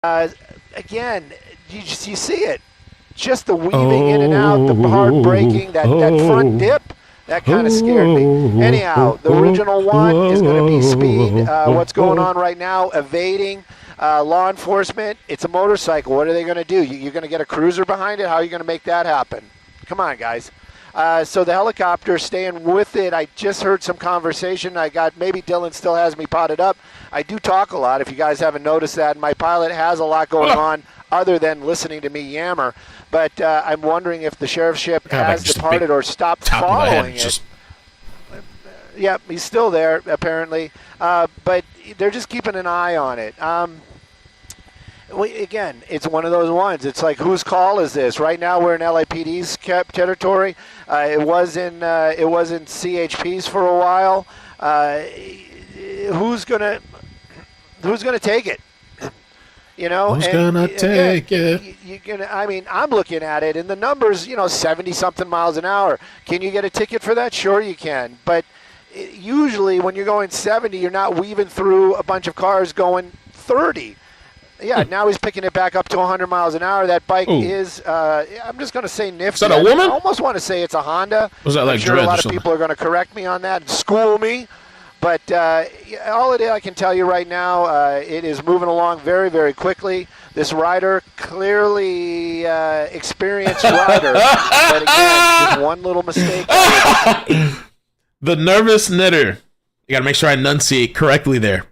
Again, you see it. Just the weaving in and out, the hard braking, that front dip, that kind of scared me. Anyhow, the original one is going to be speed. What's going on right now, evading law enforcement. It's a motorcycle. What are they going to do? You're going to get a cruiser behind it? How are you going to make that happen? Come on, guys. So the helicopter staying with it. I just heard some conversation. Maybe Dylan still has me potted up. I do talk a lot, if you guys haven't noticed that. My pilot has a lot going on other than listening to me yammer. But I'm wondering if the sheriff's ship has departed or stopped following it. Yeah, he's still there, apparently. But they're just keeping an eye on it. Again, it's one of those ones. It's like, whose call is this? Right now, we're in LAPD's territory. It was in CHP's for a while. Who's gonna take it? You know, who's gonna take it? I mean, I'm looking at it, and the numbers, 70-something miles an hour. Can you get a ticket for that? Sure, you can. But usually, when you're going 70, you're not weaving through a bunch of cars going 30. Yeah, now he's picking it back up to 100 miles an hour. That bike is, I'm just going to say nifty. Is that a woman? I almost want to say it's a Honda. Was that like I'm sure a lot of people are going to correct me on that and school me. But all it is, I can tell you right now, it is moving along very, very quickly. This rider, clearly experienced rider. But again, just one little mistake. The nervous knitter. You got to make sure I enunciate correctly there.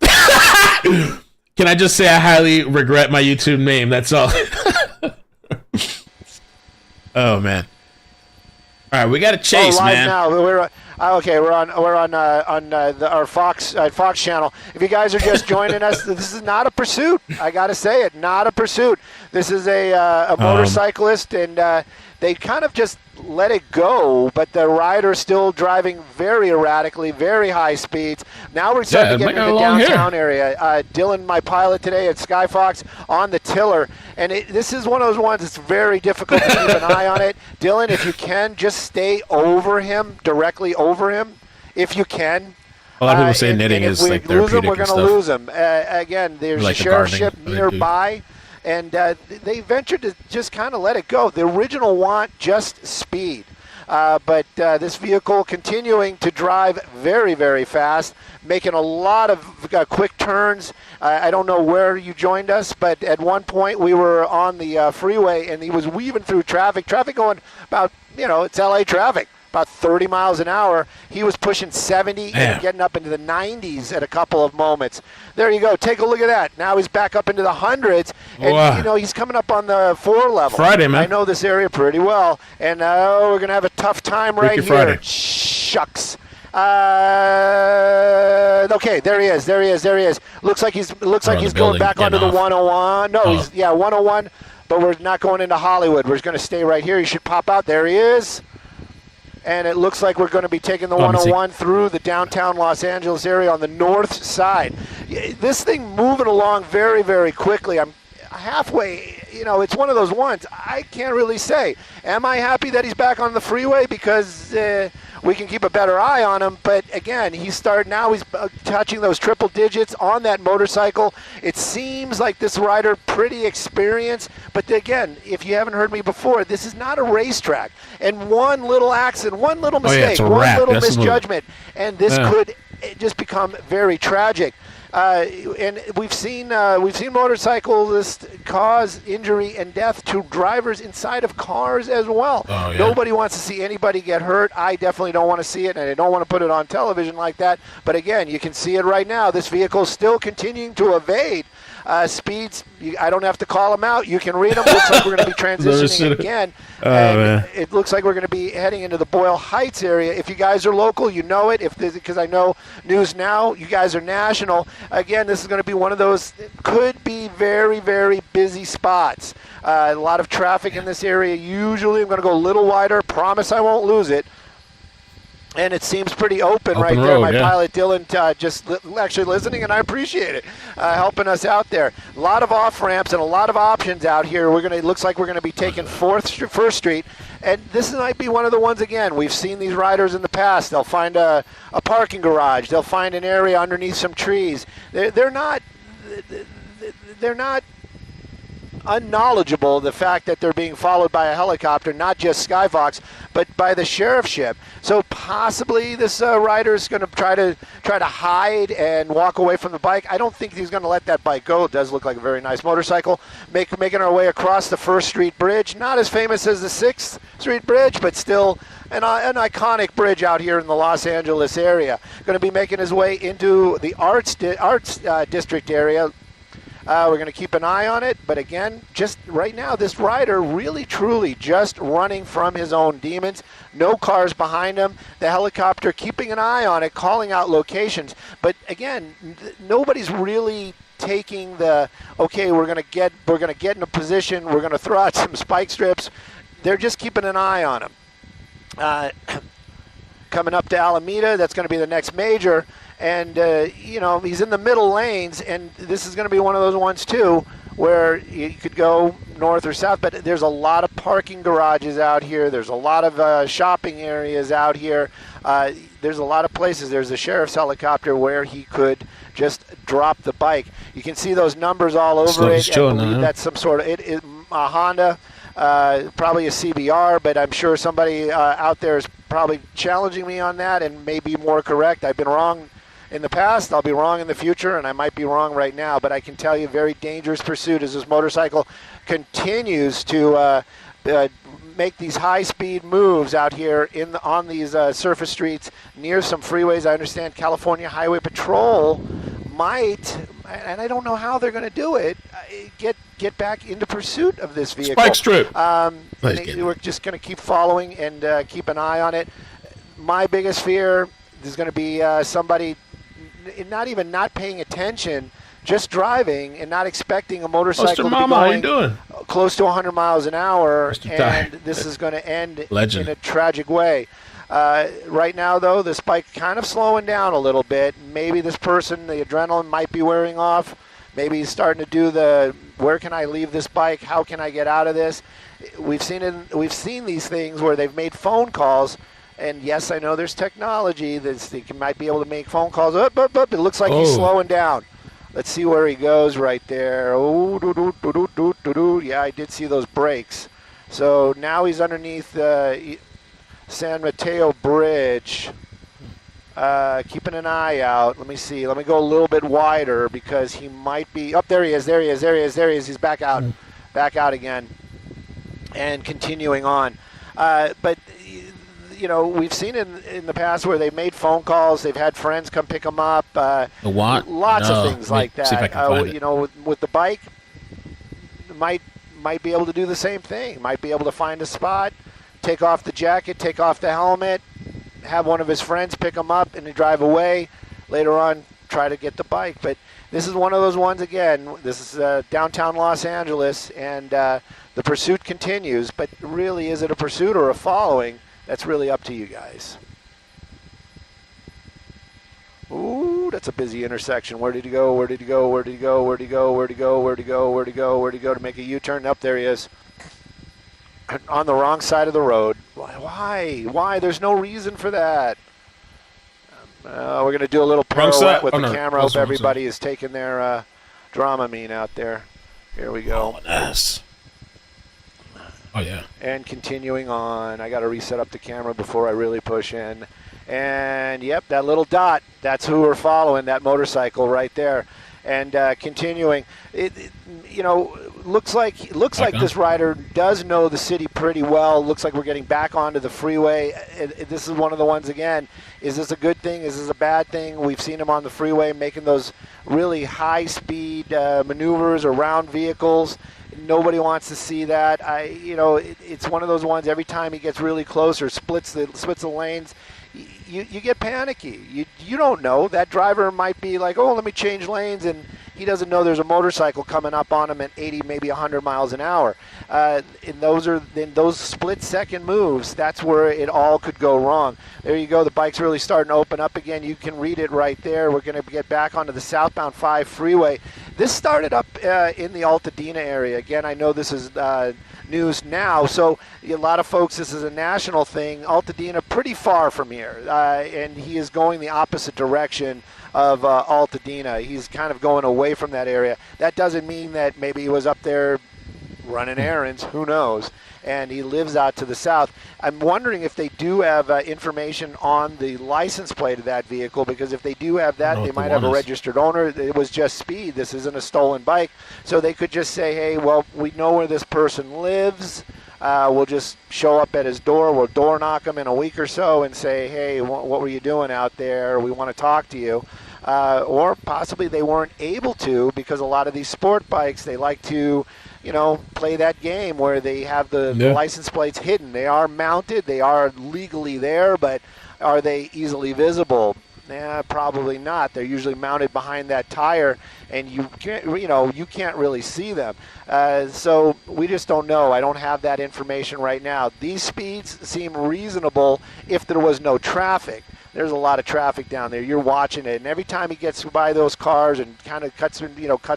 Can I just say I highly regret my YouTube name? That's all. Oh man! All right, we got to chase, live man. Now we're on our Fox channel. If you guys are just joining us, this is not a pursuit. I got to say it, not a pursuit. This is a motorcyclist, and they kind of just let it go, but the rider's still driving very erratically, very high speeds. Now we're starting to get into the downtown area. Dylan, my pilot today at Skyfox, on the tiller, and this is one of those ones that's very difficult to keep an eye on it. Dylan, if you can, just stay over him, directly over him, if you can. A lot of people say knitting is like therapeutic. If we lose him, we're going to lose him. Again, there's a sheriff's ship nearby. And they ventured to just kind of let it go. The original want just speed. But this vehicle continuing to drive very, very fast, making a lot of quick turns. I don't know where you joined us, but at one point we were on the freeway, and he was weaving through traffic going about, it's LA traffic. About 30 miles an hour. He was pushing 70 and getting up into the 90s at a couple of moments. There you go. Take a look at that. Now he's back up into the hundreds, and he's coming up on the 4 level. Friday, man. I know this area pretty well, and we're gonna have a tough time right here. Friday. Shucks. Okay, there he is. Looks like he's going back onto the 101. No, he's 101, but we're not going into Hollywood. We're going to stay right here. He should pop out. There he is. And it looks like we're going to be taking the 101 through the downtown Los Angeles area on the north side. This thing moving along very, very quickly. I'm halfway, it's one of those ones. I can't really say. Am I happy that he's back on the freeway? Because we can keep a better eye on him. But again, he's touching those triple digits on that motorcycle. It seems like this rider pretty experienced. But again, if you haven't heard me before, this is not a racetrack. And one little accident, one little mistake, one little misjudgment, and this could just become very tragic. And we've seen motorcyclists cause injury and death to drivers inside of cars as well. Nobody wants to see anybody get hurt. I definitely don't want to see it, and I don't want to put it on television like that. But again, you can see it right now. This vehicle is still continuing to evade speeds. I don't have to call them out. You can read them. Looks like we're going to be transitioning again. It looks like we're going to be heading into the Boyle Heights area. If you guys are local, you know it. Because I know News Now, you guys are national. Again, this is going to be one of those, could be very, very busy spots. A lot of traffic in this area. Usually I'm going to go a little wider. Promise I won't lose it. And it seems pretty open right there. My pilot, Dylan, just actually listening, and I appreciate it, helping us out there. A lot of off-ramps and a lot of options out here. It looks like we're going to be taking First Street. And this might be one of the ones, again, we've seen these riders in the past. They'll find a parking garage. They'll find an area underneath some trees. They're not unknowledgeable the fact that they're being followed by a helicopter, not just Skyfox, but by the sheriff's ship. So possibly this rider is going to try to hide and walk away from the bike. I don't think he's going to let that bike go. It does look like a very nice motorcycle. Making our way across the 1st Street Bridge. Not as famous as the 6th Street Bridge, but still an iconic bridge out here in the Los Angeles area. Going to be making his way into the Arts District area. We're going to keep an eye on it, but again, just right now, this rider really, truly just running from his own demons. No cars behind him. The helicopter keeping an eye on it, calling out locations. But again, nobody's really taking the, okay, we're going to get in a position, we're going to throw out some spike strips. They're just keeping an eye on him. Coming up to Alameda, that's going to be the next major. And, he's in the middle lanes, and this is going to be one of those ones, too, where you could go north or south, but there's a lot of parking garages out here. There's a lot of shopping areas out here. There's a lot of places. There's a sheriff's helicopter where he could just drop the bike. You can see those numbers all over it. That's some sort of a Honda, probably a CBR, but I'm sure somebody out there is probably challenging me on that and may be more correct. I've been wrong in the past, I'll be wrong in the future, and I might be wrong right now, but I can tell you very dangerous pursuit as this motorcycle continues to make these high-speed moves out here on these surface streets near some freeways. I understand California Highway Patrol might, and I don't know how they're going to do it, get back into pursuit of this vehicle. Spike strip. We're just going to keep following and keep an eye on it. My biggest fear is going to be somebody not paying attention, just driving and not expecting a motorcycle to be going close to 100 miles an hour, and this is going to end in a tragic way. Right now, though, this bike kind of slowing down a little bit. Maybe this person, the adrenaline might be wearing off. Maybe he's starting to do the, where can I leave this bike? How can I get out of this? We've seen these things where they've made phone calls. And yes, I know there's technology that they might be able to make phone calls. But it looks like he's slowing down. Let's see where he goes right there. Oh, yeah, I did see those brakes. So now he's underneath San Mateo Bridge. Keeping an eye out. Let me see. Let me go a little bit wider because he might be. Oh, there he is. He's back out. Back out again. And continuing on. But we've seen in the past where they've made phone calls, they've had friends come pick them up. Lots of things like that. With the bike, might be able to do the same thing. Might be able to find a spot, take off the jacket, take off the helmet, have one of his friends pick him up, and then drive away. Later on, try to get the bike. But this is one of those ones again. This is downtown Los Angeles, and the pursuit continues. But really, is it a pursuit or a following? That's really up to you guys. Ooh, that's a busy intersection. Where did he go? To make a U-turn? Up there he is. On the wrong side of the road. Why? There's no reason for that. We're going to do a little pirouette with the camera. Hope everybody is taking their Dramamine out there. Here we go. Oh, nice. Oh, yeah. And continuing on. I got to reset up the camera before I really push in. And, yep, that little dot, that's who we're following, that motorcycle right there. And continuing. Looks like this rider does know the city pretty well. Looks like we're getting back onto the freeway. This is one of the ones, again, is this a good thing? Is this a bad thing? We've seen him on the freeway making those really high-speed maneuvers around vehicles. Nobody wants to see that. It's one of those ones. Every time he gets really close or splits the lanes, you get panicky. You don't know. That driver might be like, oh, let me change lanes, and he doesn't know there's a motorcycle coming up on him at 80, maybe 100 miles an hour. In those split-second moves, that's where it all could go wrong. There you go. The bike's really starting to open up again. You can read it right there. We're going to get back onto the southbound 5 freeway. This started up in the Altadena area. Again, I know this is news now, so a lot of folks, this is a national thing. Altadena pretty far from here, and he is going the opposite direction of Altadena. He's kind of going away from that area. That doesn't mean that maybe he was up there running errands, who knows, and he lives out to the south. I'm wondering if they do have information on the license plate of that vehicle, because if they do have that, they might have a registered owner. It was just speed. This isn't a stolen bike. So they could just say, hey, well, we know where this person lives. We'll just show up at his door. We'll door knock him in a week or so and say, hey, what were you doing out there? We want to talk to you. Or possibly they weren't able to, because a lot of these sport bikes, they like to, play that game where they have the license plates hidden. They are mounted. They are legally there, but are they easily visible? Probably not. They're usually mounted behind that tire, and you can't really see them. So we just don't know. I don't have that information right now. These speeds seem reasonable if there was no traffic. There's a lot of traffic down there. You're watching it, and every time he gets by those cars and kind of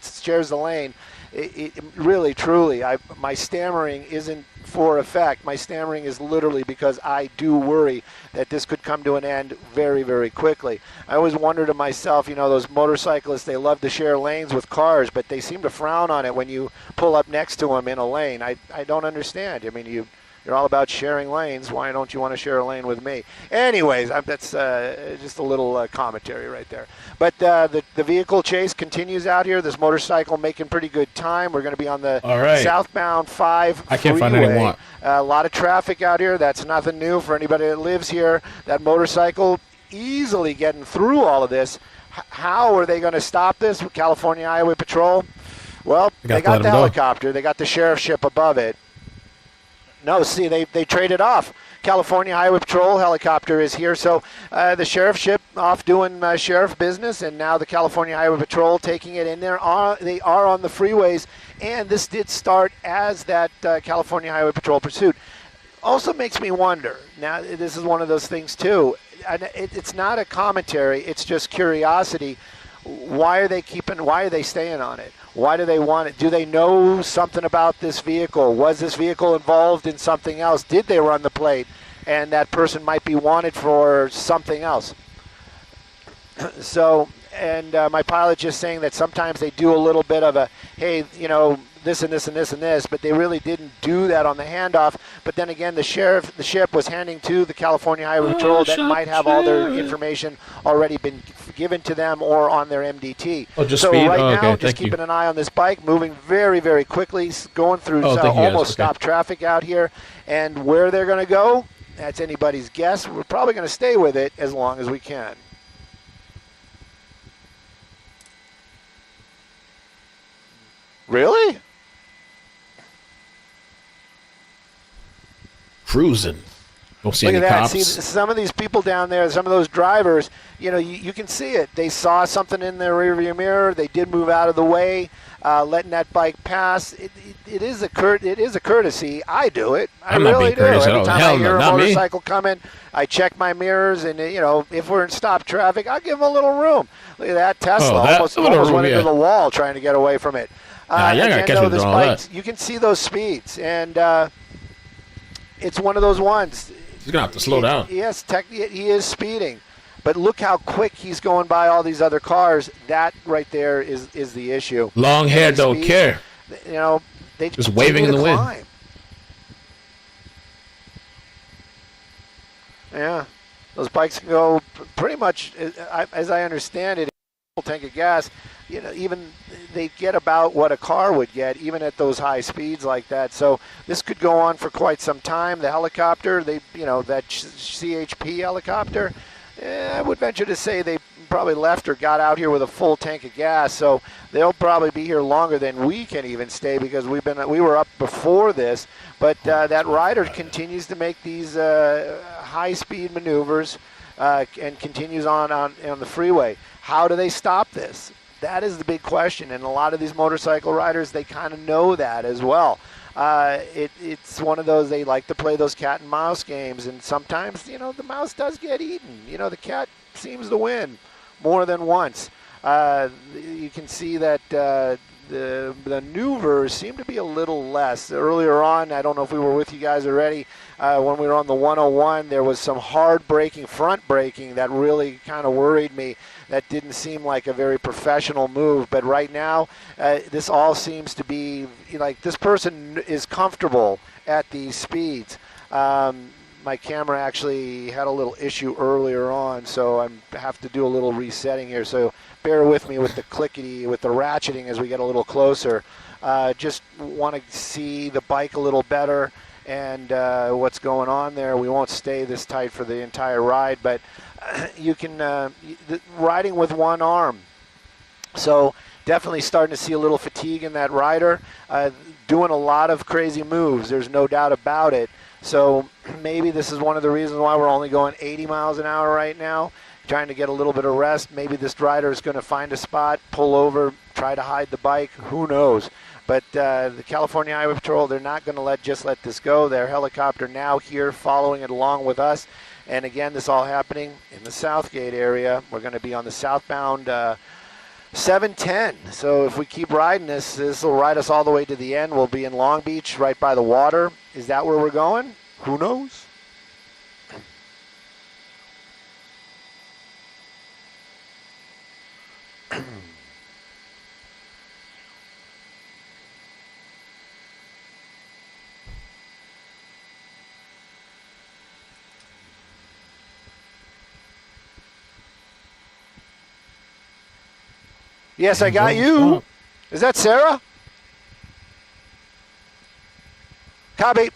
shares the lane, it really, truly, my stammering isn't for effect. My stammering is literally because I do worry that this could come to an end very, very quickly. I always wonder to myself, those motorcyclists, they love to share lanes with cars, but they seem to frown on it when you pull up next to them in a lane. I don't understand. I mean, you're all about sharing lanes. Why don't you want to share a lane with me? Anyways, that's just a little commentary right there. But the vehicle chase continues out here. This motorcycle making pretty good time. We're going to be on the southbound 5 freeway. I can't find anyone. A lot of traffic out here. That's nothing new for anybody that lives here. That motorcycle easily getting through all of this. How are they going to stop this with California Highway Patrol? Well, they got the helicopter. They got the sheriff's ship above it. No, see, they traded off. California Highway Patrol helicopter is here, so the sheriff's ship off doing sheriff business, and now the California Highway Patrol taking it in there. They are on the freeways, and this did start as that California Highway Patrol pursuit. Also makes me wonder, now this is one of those things too, and it's not a commentary, it's just curiosity. Why are they staying on it? Why do they want it? Do they know something about this vehicle? Was this vehicle involved in something else? Did they run the plate and that person might be wanted for something else? So, and my pilot's just saying that sometimes they do a little bit of a, hey, this and this and this and this, but they really didn't do that on the handoff. But then again, the ship was handing to the California Highway Patrol that might have all their information already been given to them or on their MDT. Just so speed. Right now, just keeping an eye on this bike, moving very, very quickly, going through almost stop traffic out here. And where they're going to go, that's anybody's guess. We're probably going to stay with it as long as we can. Really? Cruising. Don't see Look any at that. cops. See, some of these people down there, some of those drivers, you can see it. They saw something in their rearview mirror. They did move out of the way, letting that bike pass. It is a courtesy. I do it. I really do. Every time I hear a motorcycle coming, I check my mirrors, and if we're in stop traffic, I'll give them a little room. Look at that Tesla almost went into the wall trying to get away from it. This bike, you can see those speeds, and it's one of those ones. He's going to have to slow down. Yes, he is speeding. But look how quick he's going by all these other cars. That right there is the issue. Long hair don't care. They just waving in the wind. Yeah. Those bikes can go pretty much, as I understand it, a tank of gas, even they get about what a car would get, even at those high speeds like that. So this could go on for quite some time. The helicopter, that CHP helicopter, I would venture to say they probably left or got out here with a full tank of gas. So they'll probably be here longer than we can even stay, because we were up before this. But that rider continues to make these high-speed maneuvers and continues on the freeway. How do they stop this? That is the big question, and a lot of these motorcycle riders, they kind of know that as well. It's one of those, they like to play those cat and mouse games, and sometimes, the mouse does get eaten. The cat seems to win more than once. You can see that the maneuvers seem to be a little less. Earlier on, I don't know if we were with you guys already, when we were on the 101, there was some hard braking, front braking that really kind of worried me. That didn't seem like a very professional move. But right now, this all seems to be like this person is comfortable at these speeds. My camera actually had a little issue earlier on, so I have to do a little resetting here. So bear with me with the clickety, with the ratcheting as we get a little closer. Just want to see the bike a little better and what's going on there. We won't stay this tight for the entire ride, but you can riding with one arm. So definitely starting to see a little fatigue in that rider. Doing a lot of crazy moves. There's no doubt about it. So maybe this is one of the reasons why we're only going 80 miles an hour right now, trying to get a little bit of rest. Maybe this rider is going to find a spot, pull over, try to hide the bike. Who knows? But the California Highway Patrol, they're not going to just let this go. Their helicopter now here following it along with us. And again, this all happening in the Southgate area. We're going to be on the southbound 710. So if we keep riding this will ride us all the way to the end. We'll be in Long Beach right by the water. Is that where we're going? Who knows? Yes, I got you. Is that Sarah? Copy.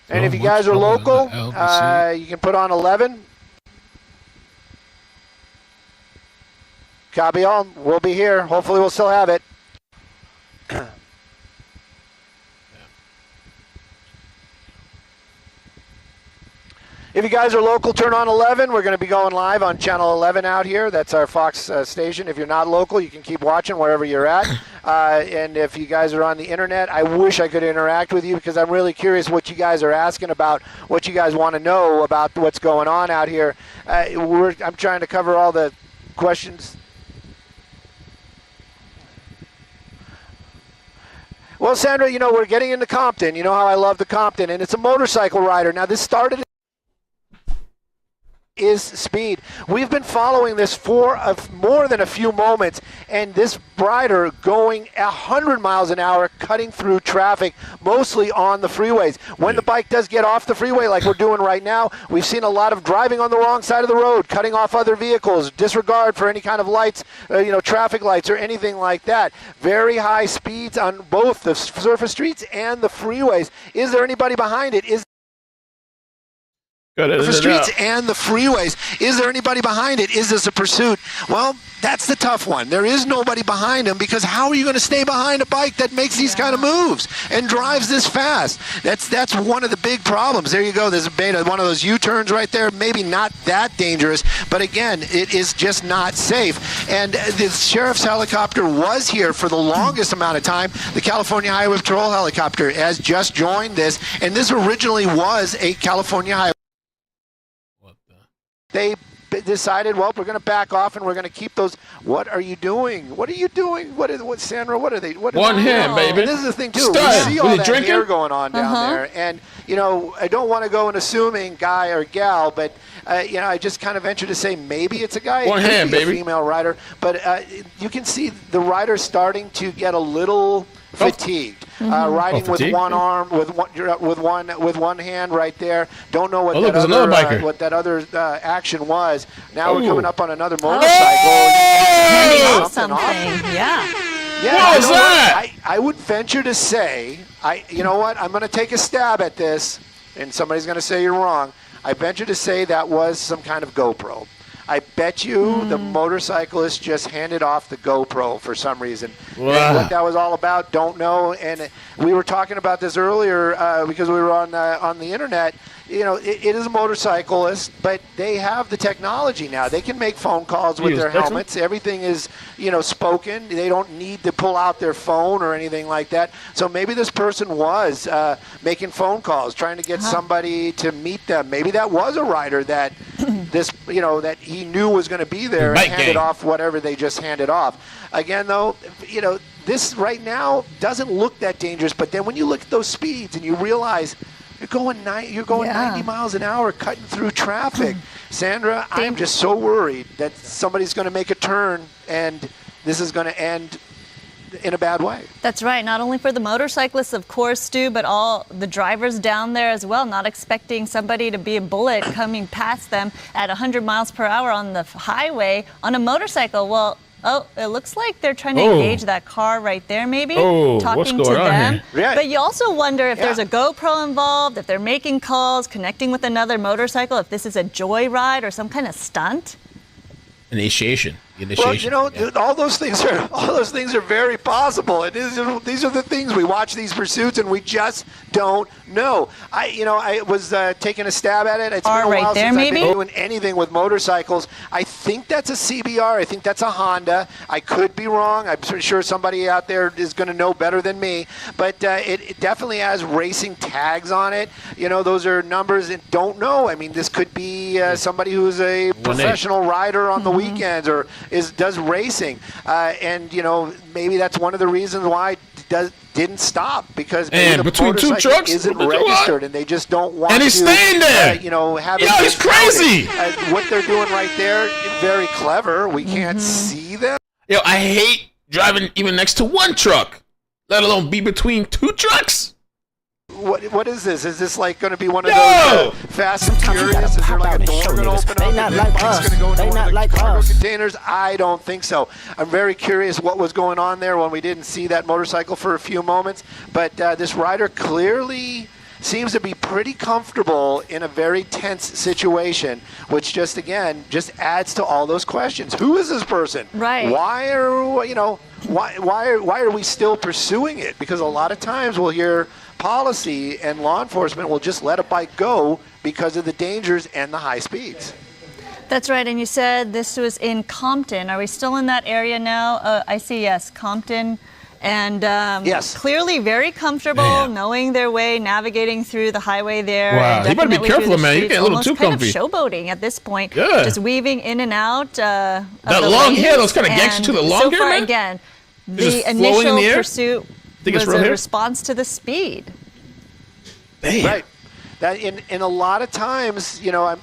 And if you guys are local, you can put on 11. Copy all. We'll be here. Hopefully we'll still have it. If you guys are local, turn on 11. We're going to be going live on channel 11 out here. That's our Fox station. If you're not local, you can keep watching wherever you're at. And if you guys are on the internet, I wish I could interact with you because I'm really curious what you guys are asking about, what you guys want to know about what's going on out here. I'm trying to cover all the questions. Well, Sandra, we're getting into Compton. You know how I love the Compton, and it's a motorcycle rider. Now, this started is speed. We've been following this for more than a few moments, and this rider going 100 miles an hour, cutting through traffic, mostly on the freeways. When the bike does get off the freeway like we're doing right now, we've seen a lot of driving on the wrong side of the road, cutting off other vehicles, disregard for any kind of lights, traffic lights or anything like that. Very high speeds on both the surface streets and the freeways. Is there anybody behind it? The streets and the freeways. Is there anybody behind it? Is this a pursuit? Well, that's the tough one. There is nobody behind him because how are you going to stay behind a bike that makes these kind of moves and drives this fast? That's one of the big problems. There you go. There's one of those U-turns right there. Maybe not that dangerous, but again, it is just not safe. And the sheriff's helicopter was here for the longest amount of time. The California Highway Patrol helicopter has just joined this, and this originally was a California Highway. They decided, well, we're going to back off and we're going to keep those. What are you doing? What are you doing? What Sandra? What are they? One hand, baby. And this is the thing too. We see all that hair going on down there, and I don't want to go in assuming guy or gal, but I just kind of venture to say maybe it's a guy. One hand, baby. A female rider, but you can see the rider starting to get a little fatigued. Riding with one arm, with one hand right there. Don't know what that other action was. Now we're coming up on another motorcycle. Yeah. What was that? I would venture to say, you know what? I'm going to take a stab at this, and somebody's going to say you're wrong. I venture to say that was some kind of GoPro. I bet you the motorcyclist just handed off the GoPro for some reason. And what that was all about, don't know. And we were talking about this earlier because we were on the internet. You know, it is a motorcyclist, but they have the technology now. They can make phone calls with their helmets. Everything is, you know, spoken. They don't need to pull out their phone or anything like that. So maybe this person was making phone calls, trying to get somebody to meet them. Maybe that was a rider that that he knew was going to be there and handed off whatever they just handed off. Again, though, you know, this right now doesn't look that dangerous, but then when you look at those speeds and you realize you're going 90 miles an hour cutting through traffic. Sandra, I'm just so worried that somebody's going to make a turn and this is going to end in a bad way. That's right. Not only for the motorcyclists, of course, Stu, but all the drivers down there as well, not expecting somebody to be a bullet coming past them at 100 miles per hour on the highway on a motorcycle. Well, it looks like they're trying to engage that car right there, maybe, talking to them. But you also wonder if there's a GoPro involved, if they're making calls, connecting with another motorcycle, if this is a joyride or some kind of stunt. Initiation. Well, you know, all those things are very possible. These are the things we watch these pursuits and we just don't know. I was taking a stab at it. It's been a while since I've been doing anything with motorcycles. I think that's a CBR. I think that's a Honda. I could be wrong. I'm pretty sure somebody out there is going to know better than me. But it definitely has racing tags on it. You know, those are numbers that don't know. I mean, this could be somebody who's a professional rider on the weekends or does racing, and you know, maybe that's one of the reasons why it didn't stop, because maybe the between two trucks isn't registered and they just don't want and he's staying there. Have it. He's crazy. What they're doing right there, very clever. We can't see them. I hate driving even next to one truck, let alone be between two trucks. What is this? Is this like going to be one of those Fast and Furious? Is there like a door going to open up and the bike's going to go into one of the cargo containers? I don't think so. I'm very curious what was going on there when we didn't see that motorcycle for a few moments. But this rider clearly seems to be pretty comfortable in a very tense situation, which just adds to all those questions. Who is this person? Right. Why are we still pursuing it? Because a lot of times we'll hear policy and law enforcement will just let a bike go because of the dangers and the high speeds. That's right. And you said this was in Compton. Are we still in that area now? I see, yes, Compton. And yes, clearly very comfortable, knowing their way, navigating through the highway there. Wow, you better be careful, man. You get a little too comfy. Kind of showboating at this point, just weaving in and out. That long hair, those kind of gangster to the long hair, man. Again, the initial pursuit was a response to the speed. Damn. Right. That in a lot of times, I'm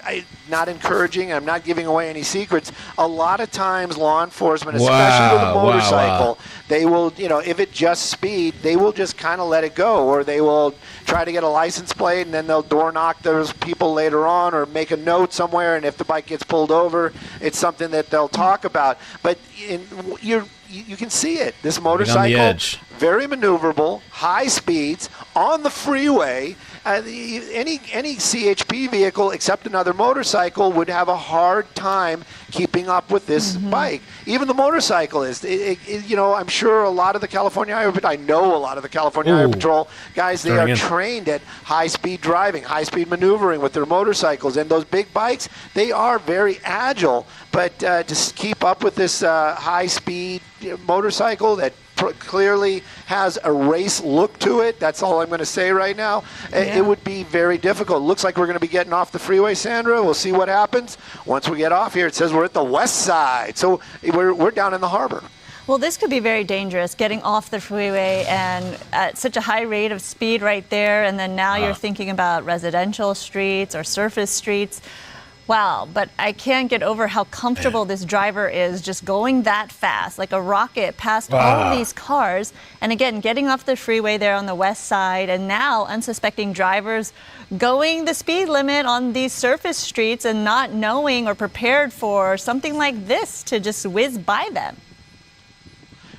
not encouraging, I'm not giving away any secrets. A lot of times law enforcement, especially with a motorcycle, they will, if it just speed, they will just kind of let it go, or they will try to get a license plate and then they'll door knock those people later on or make a note somewhere, and if the bike gets pulled over, it's something that they'll talk about. But you can see it. This motorcycle, very maneuverable, high speeds, on the freeway. Any CHP vehicle except another motorcycle would have a hard time keeping up with this bike. Even the motorcyclist. I'm sure a lot of the California Highway, but I know a lot of the California Highway Patrol guys, they are trained at high-speed driving, high-speed maneuvering with their motorcycles. And those big bikes, they are very agile. But to keep up with this high-speed motorcycle that clearly has a race look to it, that's all I'm going to say right now, it would be very difficult. Looks like we're going to be getting off the freeway, Sandra. We'll see what happens. Once we get off here, it says we're at the west side. So we're down in the harbor. Well, this could be very dangerous, getting off the freeway and at such a high rate of speed right there, and then now you're thinking about residential streets or surface streets. Wow, but I can't get over how comfortable this driver is just going that fast, like a rocket past all of these cars. And again, getting off the freeway there on the west side, and now unsuspecting drivers going the speed limit on these surface streets and not knowing or prepared for something like this to just whiz by them.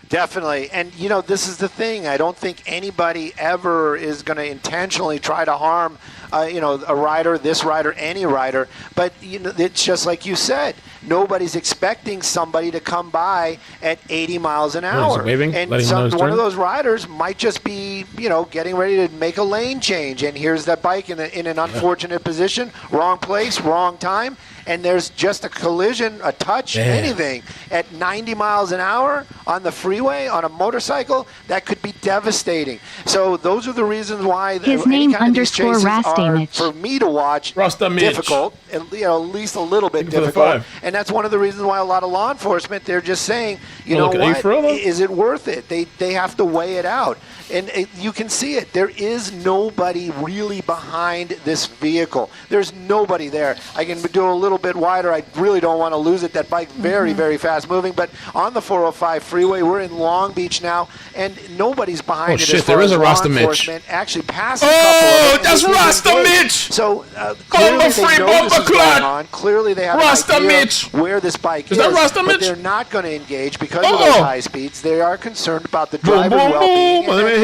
Definitely. And, this is the thing. I don't think anybody ever is going to intentionally try to harm, a rider, this rider, any rider. But, it's just like you said. nobody's expecting somebody to come by at 80 miles an hour. Waving, and letting them know his one turn? of those riders might just be, getting ready to make a lane change. And here's that bike in an unfortunate position, wrong place, wrong time. And there's just a collision, a touch, anything at 90 miles an hour on the freeway on a motorcycle, that could be devastating. So those are the reasons why his name any kind of these chases are, Rastamich. for me to watch, Rastamich. difficult, at least a little bit difficult. And that's one of the reasons why a lot of law enforcement, they're just saying, you know what, is it worth it? They have to weigh it out. And you can see it. There is nobody really behind this vehicle. There's nobody there. I can do a little bit wider. I really don't want to lose it. That bike very, very fast moving. But on the 405 freeway, we're in Long Beach now, and nobody's behind it. Shit, as far there is as a law Rastamich. enforcement actually passed a couple of them. That's Rastamich! So clearly they know this is going on. Clearly they have an idea where this bike is. That Rastamich? But they're not going to engage because of those high speeds. They are concerned about the driver's well-being. But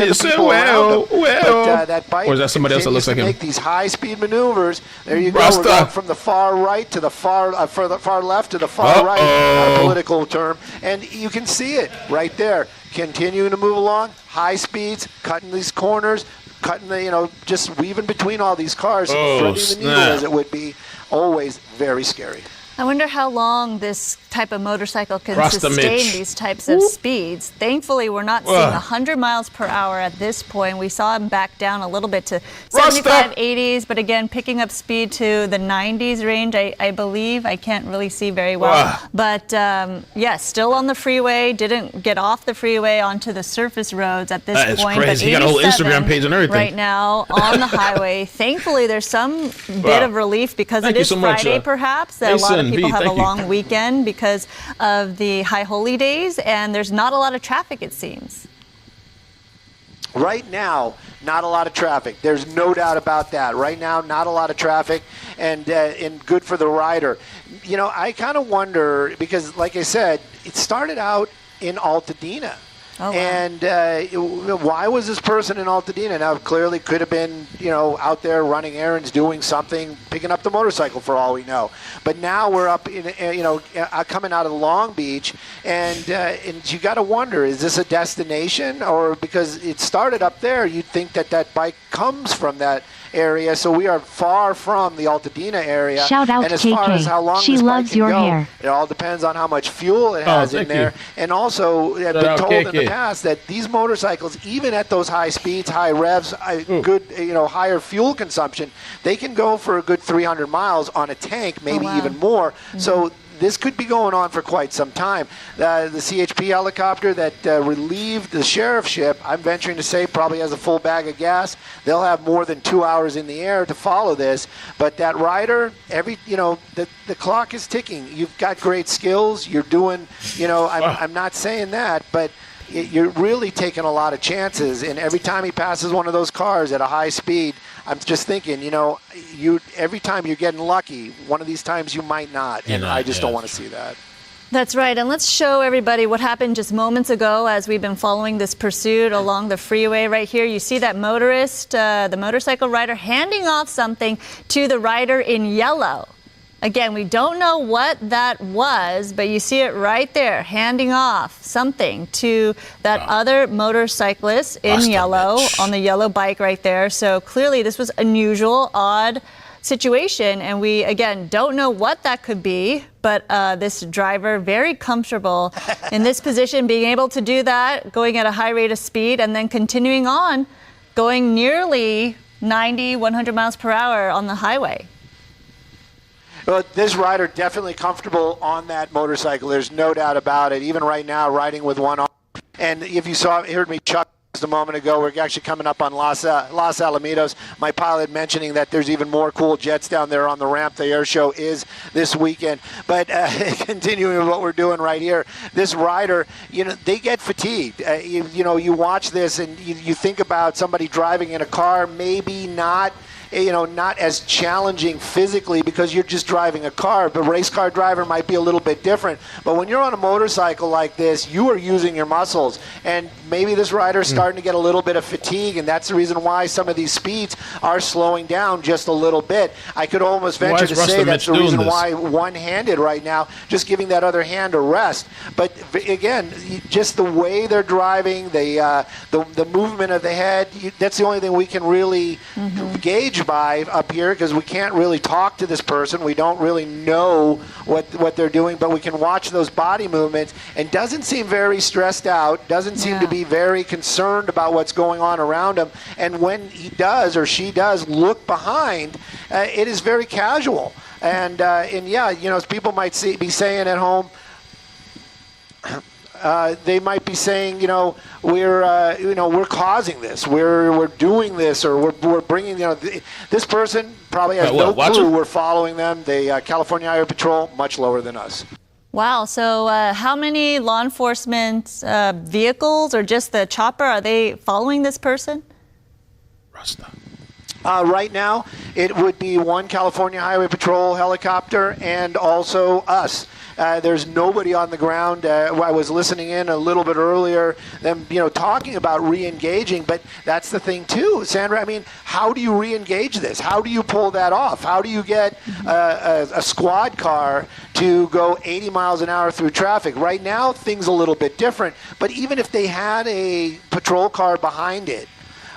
that bike, or is that somebody else that looks like him? Make these high-speed maneuvers. There you go. We're going from the far right to the far left to the far right. Not a political term, and you can see it right there. Continuing to move along, high speeds, cutting these corners, cutting the just weaving between all these cars, threading the needle as it would be. Always very scary. I wonder how long this type of motorcycle can sustain these types of speeds. Thankfully, we're not seeing 100 miles per hour at this point. We saw him back down a little bit to 75, 80s, but again, picking up speed to the 90s range, I believe. I can't really see very well. But yes, still on the freeway, didn't get off the freeway onto the surface roads at this point. That is crazy. But He got a whole Instagram page and everything. Right now on the highway. Thankfully, there's some bit of relief because it is Friday, perhaps, that a lot of people have a long weekend because of the High Holy Days, and there's not a lot of traffic, it seems. Right now, not a lot of traffic. There's no doubt about that. Right now, not a lot of traffic, and good for the rider. I kind of wonder, because like I said, it started out in Altadena. Oh, wow. And why was this person in Altadena? Now, clearly could have been, out there running errands, doing something, picking up the motorcycle for all we know. But now we're up in, coming out of Long Beach, and you got to wonder, is this a destination? Or because it started up there, you'd think that bike comes from that area, so we are far from the Altadena area. Shout out and as KK. far as how long she this loves bike can your go, hair. It all depends on how much fuel it has in there. And also, I've been told in the past that these motorcycles, even at those high speeds, high revs, good, higher fuel consumption, they can go for a good 300 miles on a tank, maybe even more. So this could be going on for quite some time. The CHP helicopter that relieved the sheriff's ship, I'm venturing to say, probably has a full bag of gas. They'll have more than 2 hours in the air to follow this. But that rider, the clock is ticking. You've got great skills. You're doing, I'm not saying that, but you're really taking a lot of chances. And every time he passes one of those cars at a high speed, I'm just thinking, every time you're getting lucky, one of these times you might not. And I just don't want to see that. That's right. And let's show everybody what happened just moments ago as we've been following this pursuit along the freeway right here. You see that motorist, the motorcycle rider, handing off something to the rider in yellow. Again, we don't know what that was, but you see it right there, handing off something to that other motorcyclist in yellow on the yellow bike right there. So clearly this was unusual, odd situation, and we, again, don't know what that could be, but this driver, very comfortable in this position, being able to do that, going at a high rate of speed, and then continuing on, going nearly 90, 100 miles per hour on the highway. Well, this rider definitely comfortable on that motorcycle. There's no doubt about it. Even right now, riding with one arm. And if you heard me chuck just a moment ago, we're actually coming up on Los Alamitos. My pilot mentioning that there's even more cool jets down there on the ramp. The air show is this weekend. But continuing with what we're doing right here, this rider, they get fatigued. You watch this and you think about somebody driving in a car, maybe not as challenging physically because you're just driving a car. But a race car driver might be a little bit different. But when you're on a motorcycle like this, you are using your muscles. And maybe this rider started starting to get a little bit of fatigue, and that's the reason why some of these speeds are slowing down just a little bit. I could almost venture to say that's the reason why one-handed right now, just giving that other hand a rest. But again, just the way they're driving, the movement of the head, that's the only thing we can really gauge by up here, because we can't really talk to this person. We don't really know what they're doing, but we can watch those body movements, and doesn't seem very stressed out, doesn't seem to be very concerned about what's going on around him. And when he does or she does look behind, it is very casual. And yeah, you know, as people might be saying at home, they might be saying, you know, we're causing this, we're doing this, or we're bringing, you know, this person probably has no clue we're following them. The California Highway Patrol, much lower than us. Wow. So how many law enforcement vehicles, or just the chopper, are they following this person? Rasta. Right now, it would be one California Highway Patrol helicopter and also us. There's nobody on the ground. I was listening in a little bit earlier, them, you know, talking about re-engaging, but that's the thing too, Sandra. I mean, how do you re-engage this? How do you pull that off? How do you get a squad car to go 80 miles an hour through traffic? Right now, things a little bit different, but even if they had a patrol car behind it,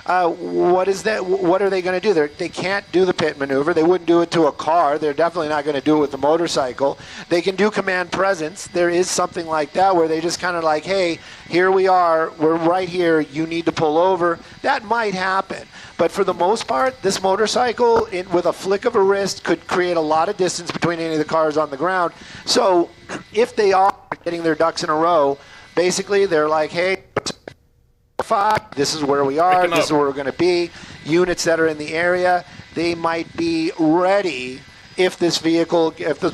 what is that? What are they going to do? They can't do the pit maneuver. They wouldn't do it to a car. They're definitely not going to do it with the motorcycle. They can do command presence. There is something like that where they just kind of like, hey, here we are. We're right here. You need to pull over. That might happen. But for the most part, this motorcycle, with a flick of a wrist, could create a lot of distance between any of the cars on the ground. So if they are getting their ducks in a row, basically they're like, hey, this is where we are, this is where we're going to be. Units that are in the area, they might be ready if this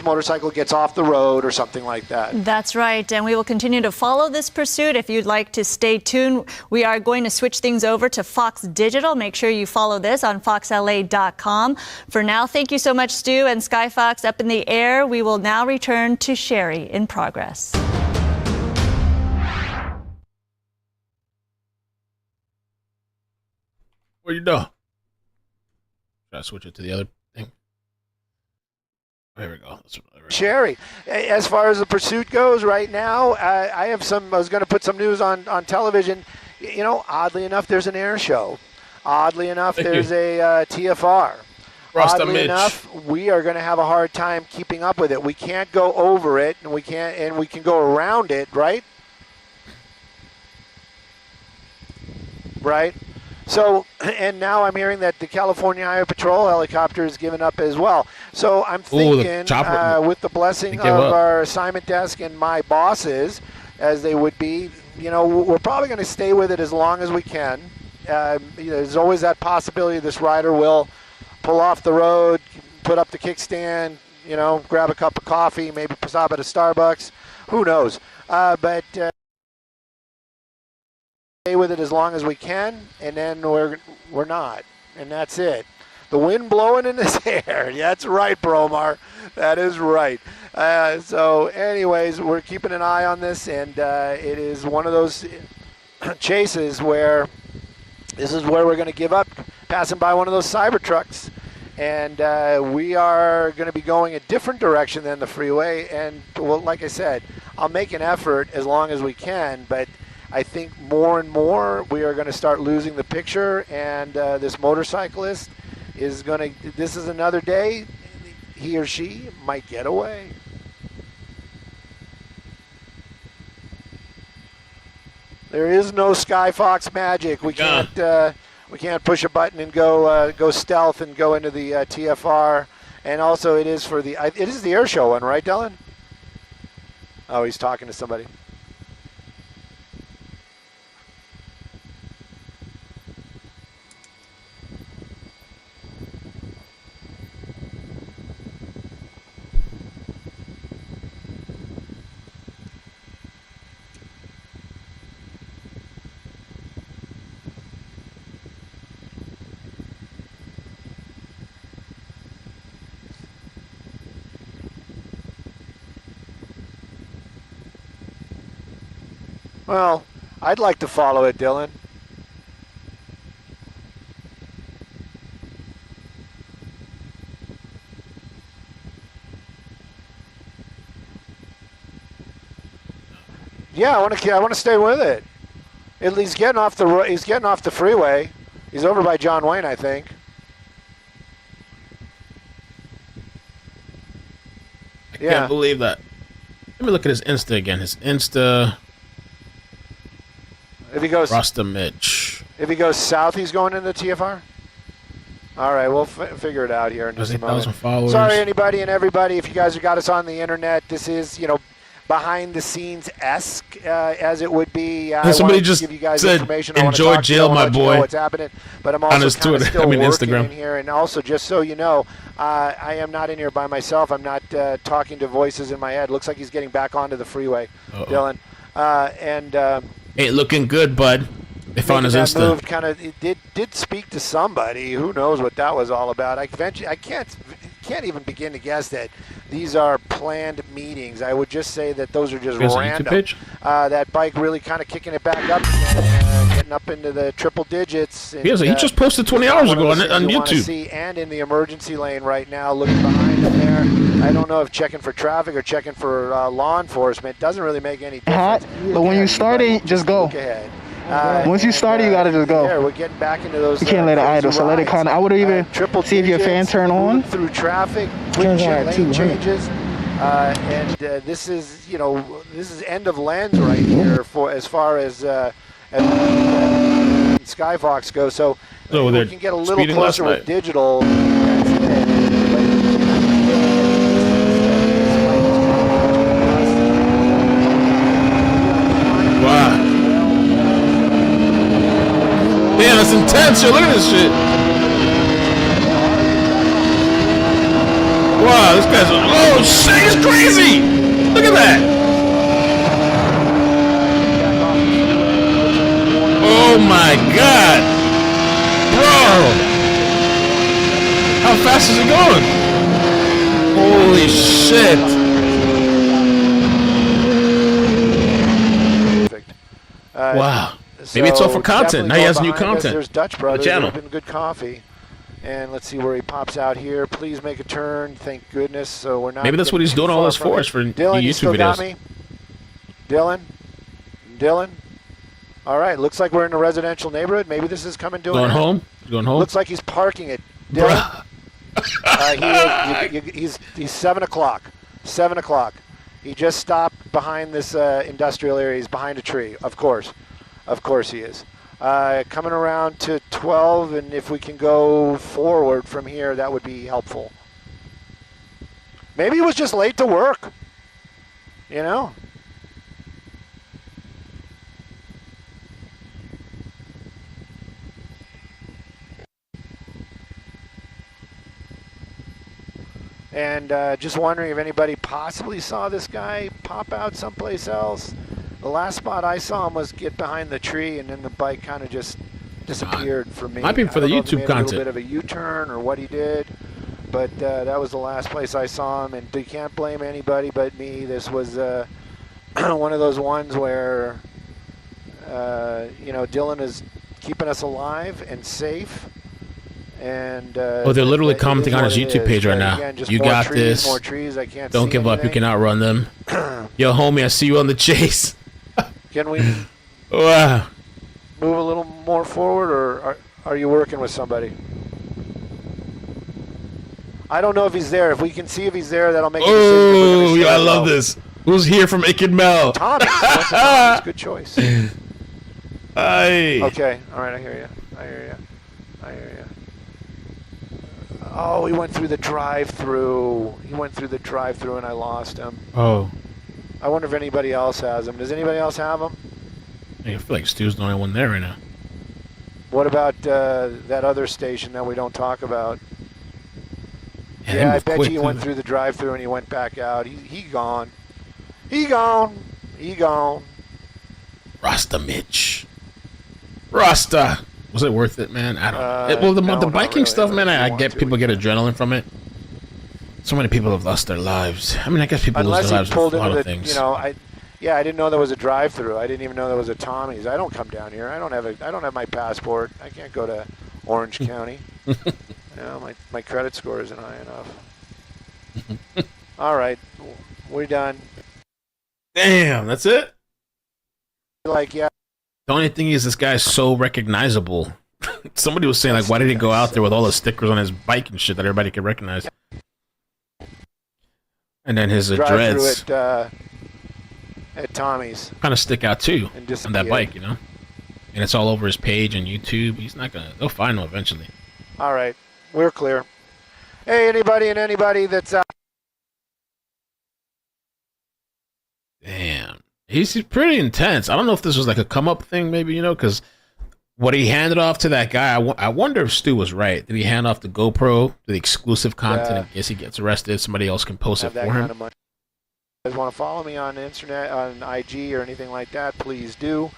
motorcycle gets off the road or something like that. That's right, and we will continue to follow this pursuit. If you'd like to stay tuned, we are going to switch things over to Fox Digital. Make sure you follow this on foxla.com. For now, thank you so much, Stu and Skyfox up in the air. We will now return to Sherry in progress. What you doing? Should I switch it to the other thing? There we go. Sherry, as far as the pursuit goes right now, I was going to put some news on television. You know, oddly enough, there's an air show. Oddly enough, there's a TFR. Oddly enough, we are going to have a hard time keeping up with it. We can't go over it, and we can go around it, right? Right? So, and now I'm hearing that the California Highway Patrol helicopter is given up as well. So I'm thinking, with the blessing of our assignment desk and my bosses, as they would be, you know, we're probably going to stay with it as long as we can. You know, there's always that possibility this rider will pull off the road, put up the kickstand, you know, grab a cup of coffee, maybe stop at a Starbucks. Who knows? But stay with it as long as we can, and then we're not, and that's it. The wind blowing in his hair. That's right, Bromar. That is right. So anyways, we're keeping an eye on this, and it is one of those chases where this is where we're going to give up, passing by one of those cyber trucks, and we are going to be going a different direction than the freeway. And well, like I said, I'll make an effort as long as we can, but I think more and more we are going to start losing the picture, and this motorcyclist is going to, this is another day he or she might get away. There is no Skyfox magic. We can't push a button and go stealth and go into the TFR. And also it is the air show one, right, Dylan? Oh, he's talking to somebody. Well, I'd like to follow it, Dylan. Yeah, I want to stay with it. He's getting off the freeway. He's over by John Wayne, I think. I can't believe that. Let me look at his Insta again. His Insta. If he goes Rasta Mitch. If he goes south, he's going into TFR. All right, we'll figure it out here in just a moment. Followers. Sorry, anybody and everybody, if you guys have got us on the internet. This is, behind the scenes-esque, as it would be. Somebody just give you guys said, information. "Enjoy jail, my boy." What's happening? But I'm also still working Instagram. in here, and also just so you know, I am not in here by myself. I'm not talking to voices in my head. Looks like he's getting back onto the freeway, Dylan, ain't looking good, bud. They found his Insta. Moved kind of, it did speak to somebody. Who knows what that was all about? I can't even begin to guess that these are planned meetings. I would just say that those are just random. That bike really kind of kicking it back up, getting up into the triple digits. And, he just posted 20 hours ago on YouTube. And in the emergency lane right now, looking behind him there. I don't know if checking for traffic or checking for law enforcement doesn't really make any difference. But when you start it, just go. Look ahead. Once you start it, you gotta just go. Yeah, we're getting back into those. You can't let it idle, so let it kind of. I would even see if your fan turn on. Through traffic, quick lane changes, and this is end of lens right here for as far as Skyfox goes. So we can get a little closer with digital. That's it. Wow. Man, that's intense. Yo, look at this shit. Wow, this guy's... Oh, shit, he's crazy. Look at that. Oh, my God. Bro. How fast is he going? Holy shit. Wow. Maybe it's all for content. Now he has new content. There's Dutch Brothers. The channel. Open good coffee. And let's see where he pops out here. Please make a turn. Thank goodness. So we're not. Maybe that's what he's doing all this for, is for Dylan, you still YouTube got videos. me? Dylan? All right. Looks like we're in a residential neighborhood. Maybe this is coming to Going home? Going home? Looks like he's parking it. Dylan? He's 7 o'clock. 7 o'clock. He just stopped behind this industrial area. He's behind a tree, of course. Of course he is. Coming around to 12, and if we can go forward from here, that would be helpful. Maybe he was just late to work, And just wondering if anybody possibly saw this guy pop out someplace else. The last spot I saw him was get behind the tree, and then the bike kind of just disappeared for me. Might be for the YouTube content. A little bit of a U-turn or what he did, but that was the last place I saw him. And you can't blame anybody but me. This was one of those ones where Dylan is keeping us alive and safe. And they're literally commenting on his YouTube page right now. Again, you got trees, this. More trees. I can't. Don't give up. You can outrun them. Yo, homie, I see you on the chase. Can we wow. move a little more forward, or are you working with somebody? I don't know if he's there. If we can see if he's there, that'll make a decision. Oh, I love this. Who's here from Icked Mel? Tommy. Good choice. Aye. Okay. All right. I hear you. Oh, he went through the drive-through. And I lost him. Oh. I wonder if anybody else has him. Does anybody else have him? I feel like Stu's the only one there right now. What about that other station that we don't talk about? Yeah, I bet you he went through the drive-through and he went back out. He gone. He gone. Rasta Mitch. Rasta. Was it worth it, man? I don't know. Well, the biking really, stuff, man, I get people get adrenaline from it. So many people have lost their lives. I mean, I guess people lose their lives with a lot of things. I didn't know there was a drive-through. I didn't even know there was a Tommy's. I don't come down here. I don't have my passport. I can't go to Orange County. My credit score isn't high enough. All right, we're done. Damn, that's it? like, yeah. The only thing is, this guy's so recognizable. Somebody was saying, like, why did he go out there with all the stickers on his bike and shit that everybody could recognize? And then his dreads at Tommy's kind of stick out too on that bike, you know. And it's all over his page and YouTube. He's not gonna. They'll find him eventually. All right, we're clear. Hey, anybody that's Damn, he's pretty intense. I don't know if this was like a come up thing, maybe, you know, because what he handed off to that guy, I wonder if Stu was right. Did he hand off the GoPro, the exclusive content, in case he gets arrested? Somebody else can post it for him. Kind of money. If you guys want to follow me on the internet, on IG or anything like that, please do.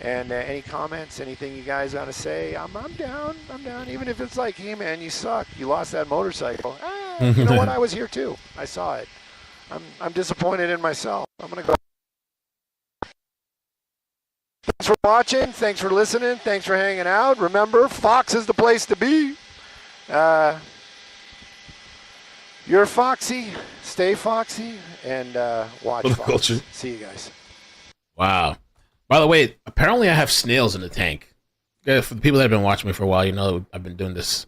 And any comments, anything you guys want to say, I'm down. I'm down. Even if it's like, hey man, you suck. You lost that motorcycle. You know what? I was here too. I saw it. I'm disappointed in myself. I'm gonna go. Thanks for watching. Thanks for listening. Thanks for hanging out. Remember, Fox is the place to be. You're foxy. Stay foxy. And watch Fox. Culture. See you guys. Wow. By the way, apparently I have snails in the tank. Yeah, for the people that have been watching me for a while, you know I've been doing this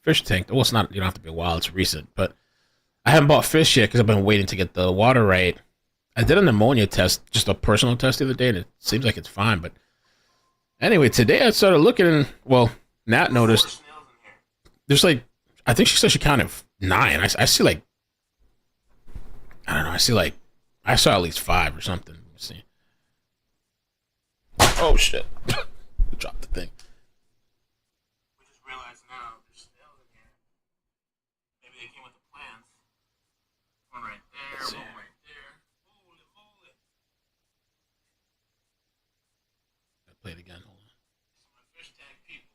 fish tank. Well, it's not, you don't have to be a while, it's recent. But I haven't bought fish yet because I've been waiting to get the water right. I did an ammonia test, just a personal test the other day, and it seems like it's fine. But anyway, today I started looking, and, well, Nat noticed there's like, I think she said she counted 9. I see like, I don't know, I saw at least 5 or something. Let's see. Oh, shit. Dropped the thing. We just realized now there's snails in here. Maybe they came with the plants. One right there, one right there. Holy moly. Gotta play it again. Hold on. This is my fish tank people.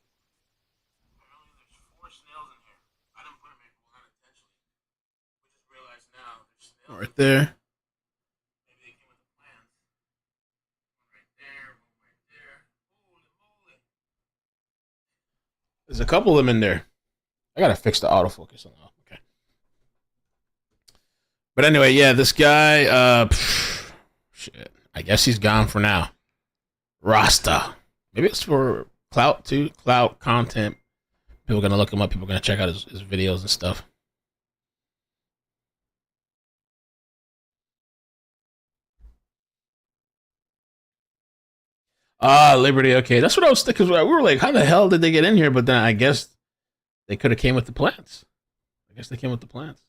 Apparently there's 4 snails in here. I didn't put them in, well, not intentionally. We just realized now there's snails right there. There's a couple of them in there. I gotta fix the autofocus on that. Okay. But anyway, yeah, this guy, shit. I guess he's gone for now. Rasta. Maybe it's for clout too. Clout content. People are gonna look him up. People are gonna check out his videos and stuff. Liberty. Okay, that's what I was thinking. We were like, how the hell did they get in here? But then I guess they could have came with the plants. I guess they came with the plants.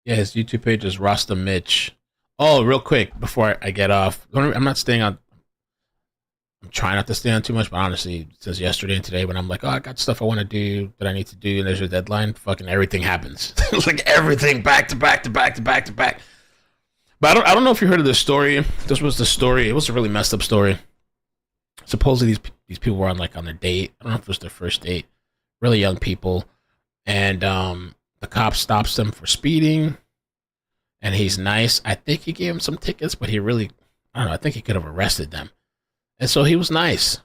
Yeah, his YouTube page is Rasta Mitch. Oh, real quick before I get off, I'm not staying on. I'm trying not to stay on too much, but honestly, since yesterday and today, when I'm like, oh, I got stuff I want to do that I need to do, and there's a deadline, fucking everything happens. It's like everything back to back to back to back to back. But I don't know if you heard of this story. This was the story. It was a really messed up story. Supposedly these people were on their date. I don't know if it was their first date. Really young people, and the cop stops them for speeding, and he's nice. I think he gave him some tickets, but I don't know. I think he could have arrested them. And so he was nice.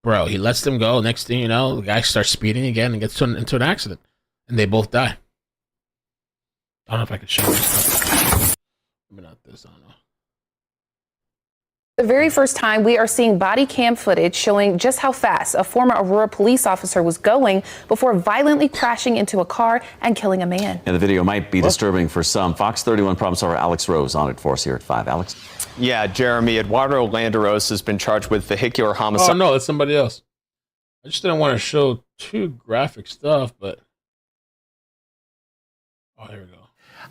Bro, he lets them go. Next thing you know, the guy starts speeding again and gets into an accident. And they both die. I don't know if I can show you stuff. Maybe not this, I don't know. The very first time we are seeing body cam footage showing just how fast a former Aurora police officer was going before violently crashing into a car and killing a man. And the video might be disturbing for some. Fox 31 problem solver Alex Rose on it for us here at 5. Alex? Yeah, Jeremy, Eduardo Landeros has been charged with vehicular homicide. Oh, no, that's somebody else. I just didn't want to show too graphic stuff, but... Oh, here we go.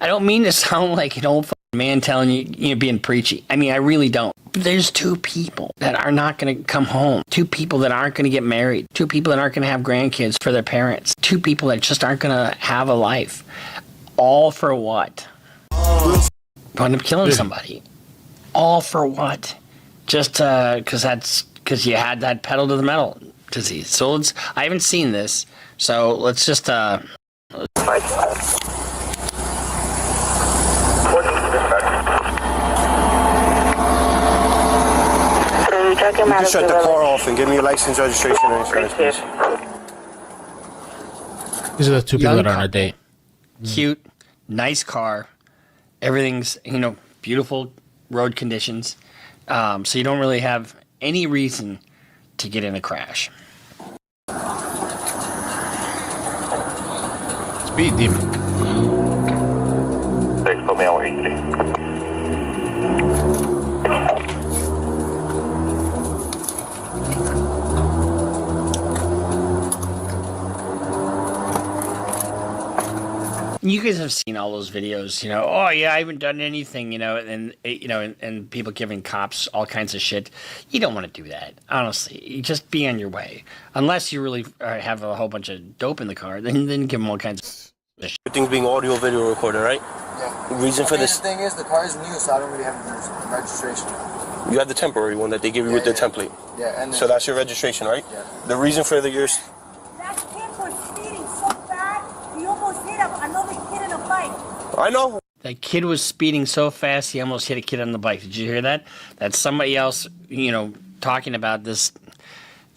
I don't mean to sound like an old man telling you, being preachy. I mean, I really don't. But there's 2 people that are not going to come home. 2 people that aren't going to get married. 2 people that aren't going to have grandkids for their parents. 2 people that just aren't going to have a life. All for what? Wind up killing somebody. All for what? Just because you had that pedal to the metal disease. So I haven't seen this. So let's just You can shut the car off and give me your license, registration, and insurance, please. These are the 2 people that are on a date. Cute, nice car, Everything's, beautiful road conditions. So you don't really have any reason to get in a crash. Speed demon. You guys have seen all those videos, oh yeah, I haven't done anything, and people giving cops all kinds of shit. You don't want to do that, honestly. You just be on your way. Unless you really have a whole bunch of dope in the car, then give them all kinds of shit. Everything's being audio video recorded, right? Yeah. The reason for this. The thing is, the car is new, so I don't really have the registration. You have the temporary one that they give you with the template. Yeah, and so that's your registration, right? Yeah. The reason for yours. That kid was speeding so fast, he almost hit another kid on a bike. I know. That kid was speeding so fast, he almost hit a kid on the bike. Did you hear that? That's somebody else, talking about this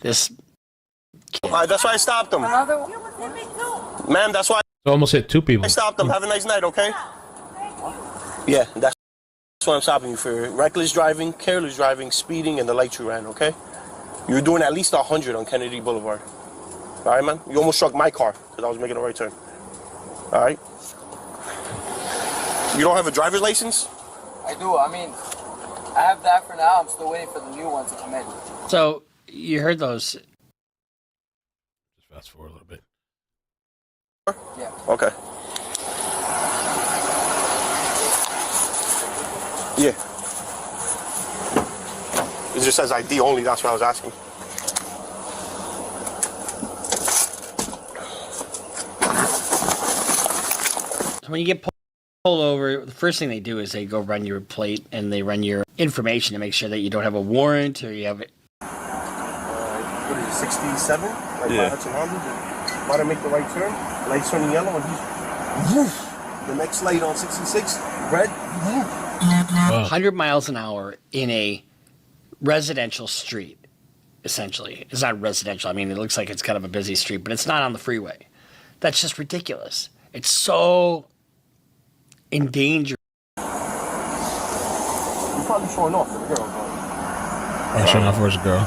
kid. That's why I stopped him. Another one? You almost hit me too. Ma'am, that's why So almost hit 2 people. I stopped him. Have a nice night, okay? Yeah, that's what I'm stopping you for. Reckless driving, careless driving, speeding, and the light you ran, okay? You were doing at least 100 on Kennedy Boulevard. All right, man? You almost struck my car because I was making a right turn. All right? You don't have a driver's license? I do. I mean, I have that for now. I'm still waiting for the new one to come in. So, you heard those. Just fast forward a little bit. Yeah. Okay. Yeah. It just says ID only, that's what I was asking. So when you get pulled over, the first thing they do is they go run your plate and they run your information to make sure that you don't have a warrant or you have it. What is it, 67? Like Yeah. Hudson Honda? About to make the right turn. Light's turning yellow and he's... The next light on 66, red. 100 miles an hour in a residential street, essentially. It's not residential. I mean, it looks like it's kind of a busy street, but it's not on the freeway. That's just ridiculous. It's so endangered. You're probably showing off for the girl, bro. I'm showing off for his girl.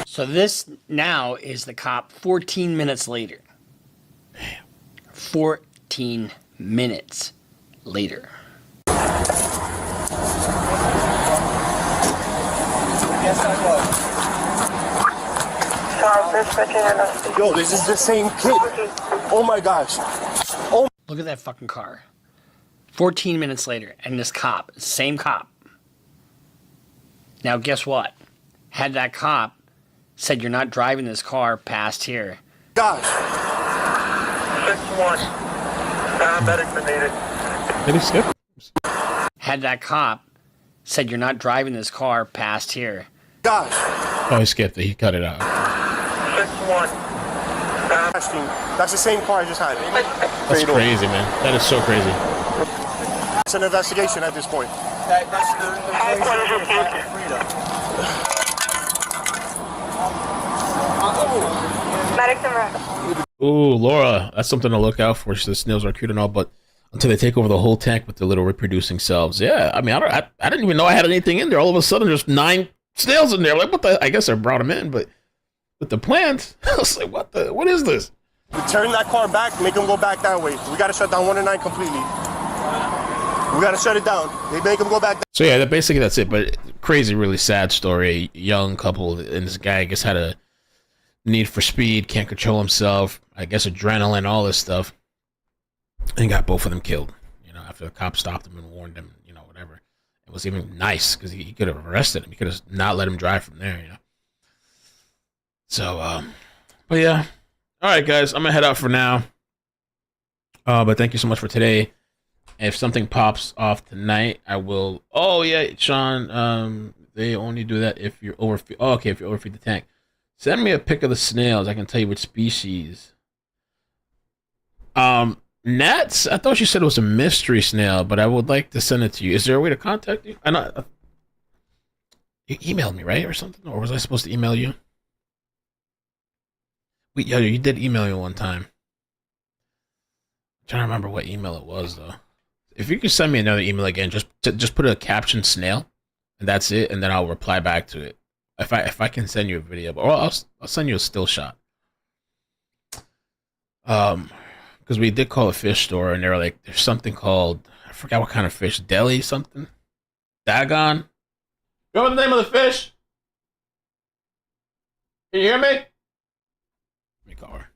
So this now is the cop 14 minutes later. 14 minutes later. Yo, this is the same kid. Oh my gosh. Oh. Look at that fucking car. 14 minutes later, and this cop, same cop. Now guess what? Had that cop said you're not driving this car past here. Gosh. 6-1. Paramedics needed. Did he skip? Had that cop said you're not driving this car past here. Gosh. Oh, he skipped it. He cut it out. 6-1. That's the same car I just had. That's crazy, man. That is so crazy. It's an investigation at this point. Ooh, Laura, that's something to look out for. She says snails are cute and all, but until they take over the whole tank with their little reproducing selves. Yeah, I mean, I didn't even know I had anything in there. All of a sudden, there's 9 snails in there. Like, what the? I guess I brought them in, but with the plants, I was like, what is this? We turn that car back, make them go back that way. We got to shut down 1 and 9 completely. We got to shut it down. They make them go back. So yeah, basically that's it. But crazy, really sad story. A young couple, and this guy, I guess, had a need for speed, can't control himself. I guess adrenaline, all this stuff, and got both of them killed. You know, after the cops stopped him and warned him, you know, whatever. It was even nice because he could have arrested him. He could have not let him drive from there. You know. So, but yeah. All right, guys, I'm gonna head out for now. But thank you so much for today. If something pops off tonight, I will. Oh yeah, Sean. They only do that if you're overfeed. Oh, okay, if you overfeed the tank. Send me a pic of the snails. I can tell you which species. Nats. I thought you said it was a mystery snail, but I would like to send it to you. Is there a way to contact you? I know. You emailed me, right, or something, or was I supposed to email you? Yeah, you did email me one time. I'm trying to remember what email it was though. If you could send me another email again, just put a caption snail, and that's it, and then I'll reply back to it. If I can send you a video, or I'll send you a still shot. Because we did call a fish store, and they were like, there's something called, I forgot what kind of fish, deli something, dagon. You know the name of the fish? Can you hear me? Let me call her.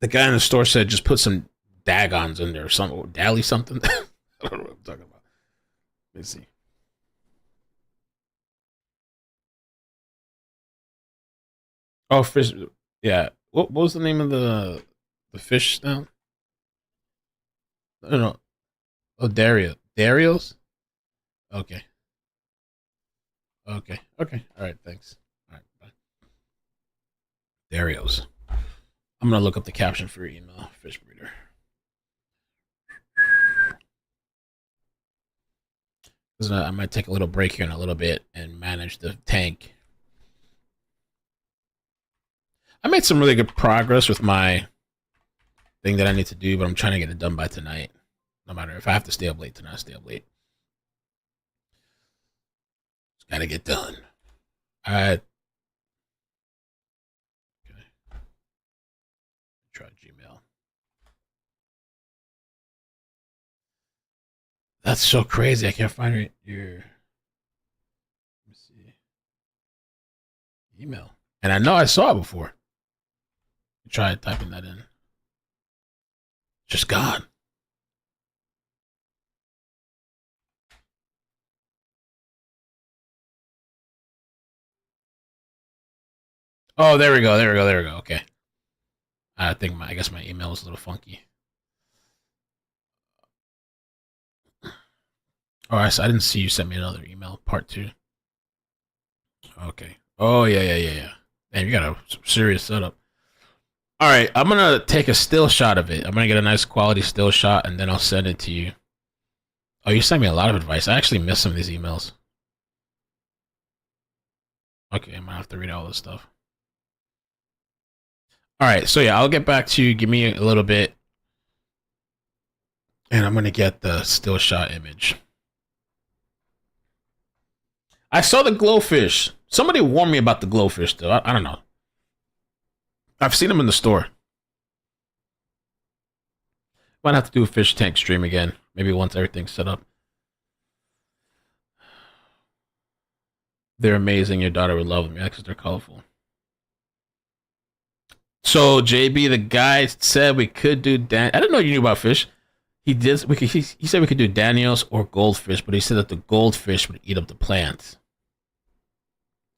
The guy in the store said just put some dagons in there or something, dally something. I don't know what I'm talking about. Let me see. Oh, fish. Yeah. What was the name of the fish now? I don't know. Oh, Darios? Okay. Okay. Okay. All right. Thanks. All right. Bye. Darios. I'm going to look up the caption for your email. Fish breeder. Because I might take a little break here in a little bit and manage the tank. I made some really good progress with my thing that I need to do, but I'm trying to get it done by tonight. No matter if I have to stay up late tonight, I'll stay up late. Just gotta get done. Alright. Okay. Try Gmail. That's so crazy. I can't find your let me see. Email. And I know I saw it before. Try typing that in. Just gone. Oh, there we go. There we go. There we go. Okay. I guess my email was a little funky. All right, so I didn't see you sent me another email, part 2. Okay. Oh, yeah. Man, you got a serious setup. All right, I'm going to take a still shot of it. I'm going to get a nice quality still shot, and then I'll send it to you. Oh, you sent me a lot of advice. I actually missed some of these emails. Okay, I'm going to have to read all this stuff. All right, so yeah, I'll get back to you. Give me a little bit. And I'm going to get the still shot image. I saw the glowfish. Somebody warned me about the glowfish, though. I don't know. I've seen them in the store. Might have to do a fish tank stream again. Maybe once everything's set up. They're amazing. Your daughter would love them. Yeah, because they're colorful. So, JB, the guy said we could do... I didn't know you knew about fish. He did. He said we could do Daniels or goldfish, but he said that the goldfish would eat up the plants.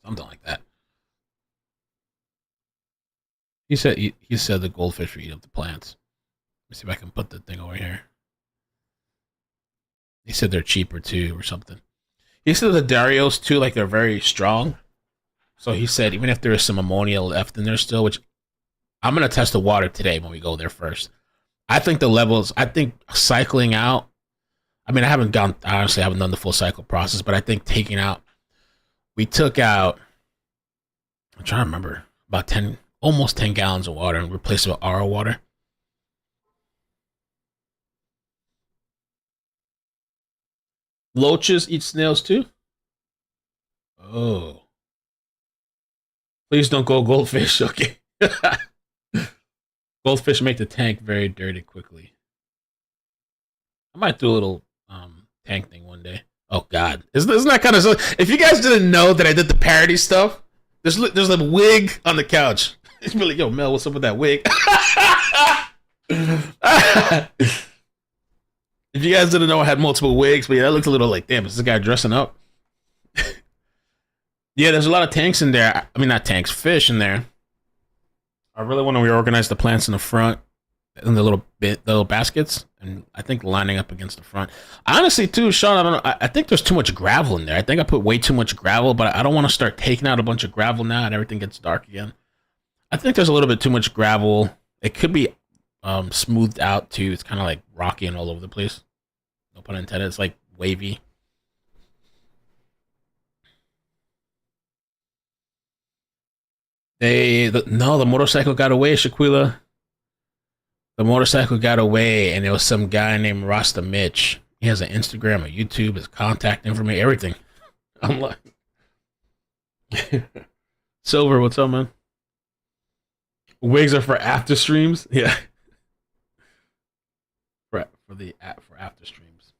Something like that. He said the goldfish would eat up the plants. Let me see if I can put the thing over here. He said they're cheaper too, or something. He said the Darios too, like they're very strong. So he said even if there is some ammonia left in there still, which I'm gonna test the water today when we go there first. I think the levels. I think cycling out. I mean, I haven't done the full cycle process, but I think taking out. We took out. I'm trying to remember about almost 10 gallons of water and replaced it with RO water. Loaches eat snails too? Oh. Please don't go goldfish, okay? Goldfish make the tank very dirty quickly. I might do a little tank thing one day. Oh God, isn't that kind of so? If you guys didn't know that I did the parody stuff, there's a wig on the couch. It's really, yo, Mel, what's up with that wig? If you guys didn't know, I had multiple wigs, but yeah, that looks a little like, damn, is this guy dressing up? Yeah, there's a lot of tanks in there. I mean, not tanks, fish in there. I really want to reorganize the plants in the front, in the little baskets, and I think lining up against the front. Honestly, too, Sean, I don't know. I think there's too much gravel in there. I think I put way too much gravel, but I don't want to start taking out a bunch of gravel now and everything gets dark again. I think there's a little bit too much gravel. It could be smoothed out too. It's kind of like rocky and all over the place. No pun intended. It's like wavy. The motorcycle got away, Shaquila. The motorcycle got away, and it was some guy named Rasta Mitch. He has an Instagram, a YouTube, his contact information, everything. I'm like, Silver, what's up, man? Wigs are for after streams, yeah. For after streams.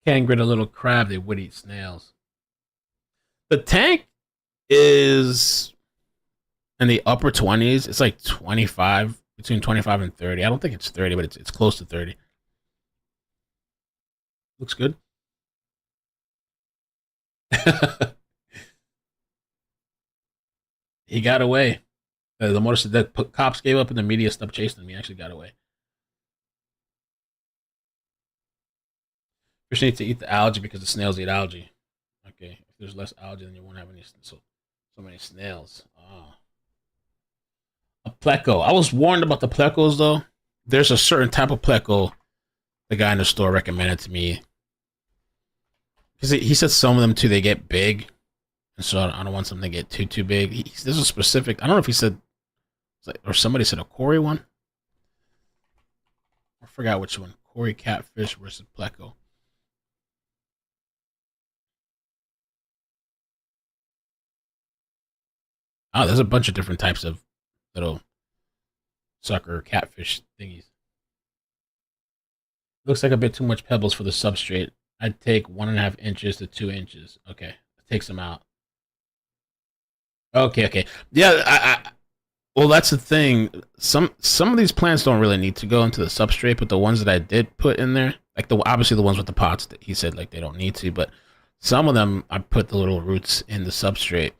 Can't get a little crab, they would eat snails. The tank is in the upper 20s. It's like 25, between 25 and 30. I don't think it's 30, but it's close to 30. Looks good. He got away. The cops gave up and the media stopped chasing him. He actually got away. Fish need to eat the algae because the snails eat algae. Okay, if there's less algae, then you won't have so many snails. Oh. A pleco. I was warned about the plecos though. There's a certain type of pleco the guy in the store recommended to me. Because he said some of them too, they get big. And so I don't want something to get too big. There's a specific, I don't know if he said, or somebody said a Cory one. I forgot which one. Cory catfish versus pleco. Oh, there's a bunch of different types of little sucker catfish thingies. Looks like a bit too much pebbles for the substrate. I'd take 1.5 inches to 2 inches. Okay, take some out. Okay. Yeah, well, that's the thing. Some of these plants don't really need to go into the substrate, but the ones that I did put in there, like obviously the ones with the pots that he said like they don't need to, but some of them I put the little roots in the substrate.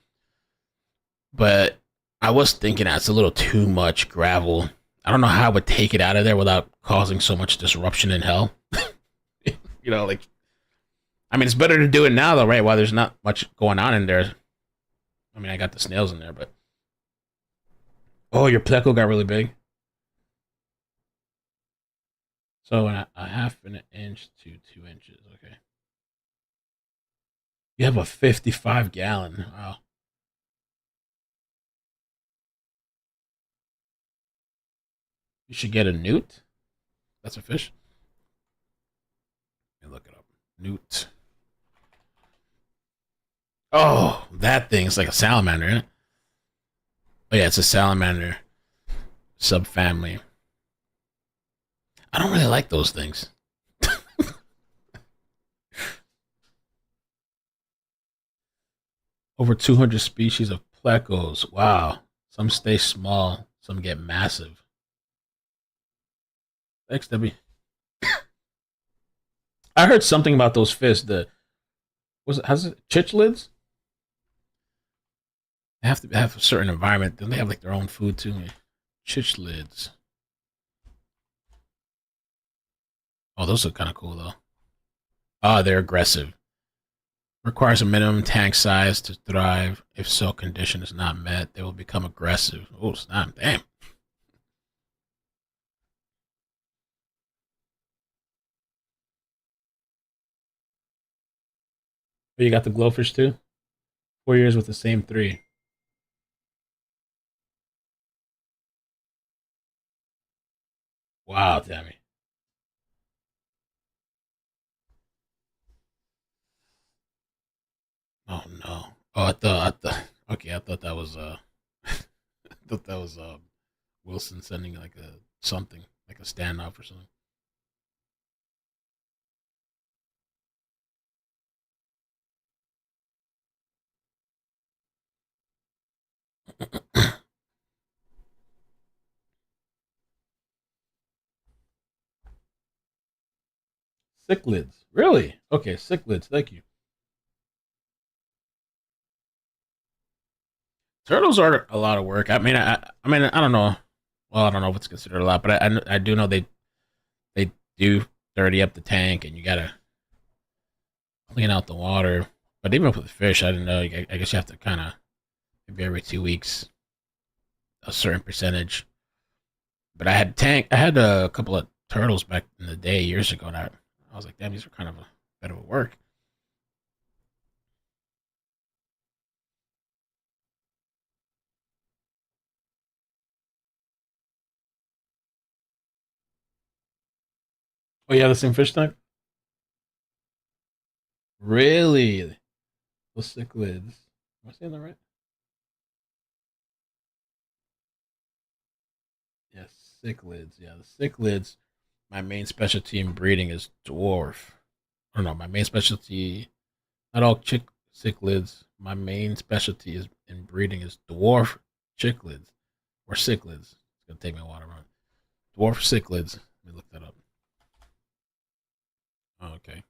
But I was thinking that's a little too much gravel. I don't know how I would take it out of there without causing so much disruption in hell. You know, like, I mean, it's better to do it now though, right? While there's not much going on in there. I mean, I got the snails in there, but... Oh, your pleco got really big. So, a 1/2 inch to 2 inches, okay. You have a 55-gallon, wow. You should get a newt. That's a fish. Let me look it up. Newt. Oh, that thing is like a salamander, isn't it? Oh yeah, it's a salamander subfamily. I don't really like those things. Over 200 species of plecos. Wow. Some stay small, some get massive. Thanks, Debbie. I heard something about those fish. How's it? Chichlids? They have to have a certain environment. Then they have like their own food too. Chichlids. Oh, those look kind of cool though. Oh, they're aggressive. Requires a minimum tank size to thrive. If soil condition is not met, they will become aggressive. Oh, snap. Damn. Oh, you got the glowfish too? 4 years with the same 3. Wow, Tammy. Oh no. Oh, I thought that was I thought that was Wilson sending like something, like a standoff or something. Cichlids. Really? Okay, cichlids, thank you. Turtles are a lot of work. I mean, I don't know. Well, I don't know if it's considered a lot, but I do know they do dirty up the tank, and you gotta clean out the water. But even with fish, I didn't know. I guess you have to kind of maybe every 2 weeks, a certain percentage. But I had a couple of turtles back in the day years ago, and I was like, damn, these are kind of a bit of a work. Oh, yeah, the same fish tank? Really? The cichlids. Am I saying that right? Yes, cichlids. Yeah, the cichlids. My main specialty in breeding is dwarf. Or no, my main specialty, not all cichlids. My main specialty is in breeding is dwarf cichlids or cichlids. It's gonna take me a while to run. Dwarf cichlids. Let me look that up. Oh, okay.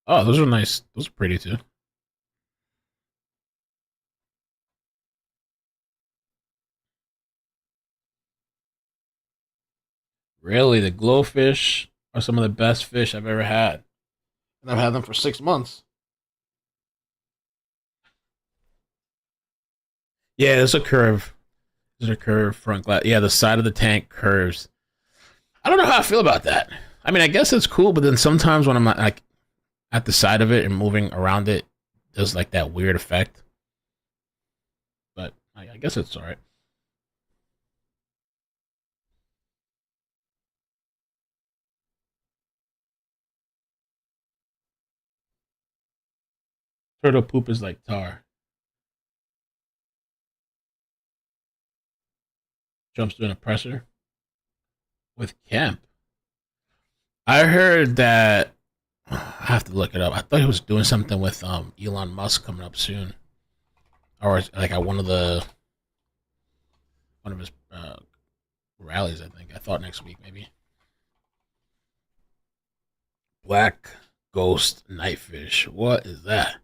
Oh, those are nice. Those are pretty too. Really, the glowfish are some of the best fish I've ever had. And I've had them for 6 months. Yeah, there's a curve. There's a curve front glass. Yeah, the side of the tank curves. I don't know how I feel about that. I mean, I guess it's cool, but then sometimes when I'm like at the side of it and moving around it, there's like that weird effect. But I guess it's all right. Turtle poop is like tar. Jumps through an oppressor with camp. I heard that. I have to look it up. I thought he was doing something with Elon Musk coming up soon, or like at one of his rallies. I think. I thought next week maybe. Black ghost nightfish. What is that?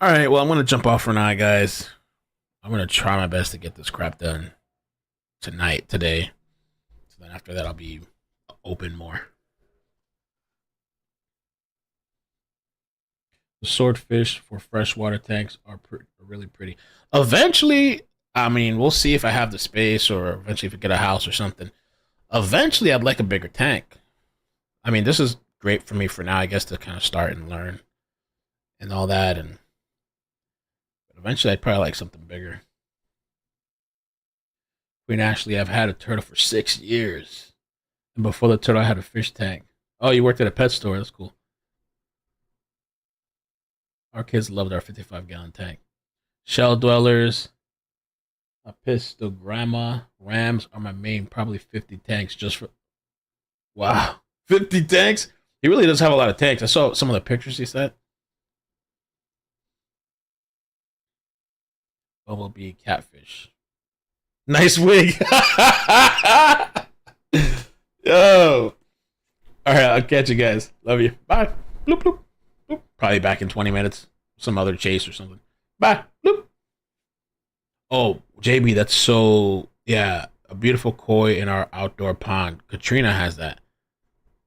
All right, well, I'm going to jump off for now, guys. I'm going to try my best to get this crap done today. So then after that, I'll be open more. The swordfish for freshwater tanks are really pretty. Eventually, I mean, we'll see if I have the space or eventually if I get a house or something. Eventually, I'd like a bigger tank. I mean, this is great for me for now, I guess, to kind of start and learn and all that. And eventually, I'd probably like something bigger. Queen Ashley, I've had a turtle for 6 years. And before the turtle, I had a fish tank. Oh, you worked at a pet store. That's cool. Our kids loved our 55-gallon tank. Shell dwellers. A pistogramma. Rams are my main. Probably 50 tanks just for... Wow. 50 tanks? He really does have a lot of tanks. I saw some of the pictures he sent. Bumblebee catfish. Nice wig. Yo. All right, I'll catch you guys. Love you. Bye. Bloop, bloop, bloop. Probably back in 20 minutes. Some other chase or something. Bye. Bloop. Oh, JB, that's so... Yeah, a beautiful koi in our outdoor pond. Katrina has that.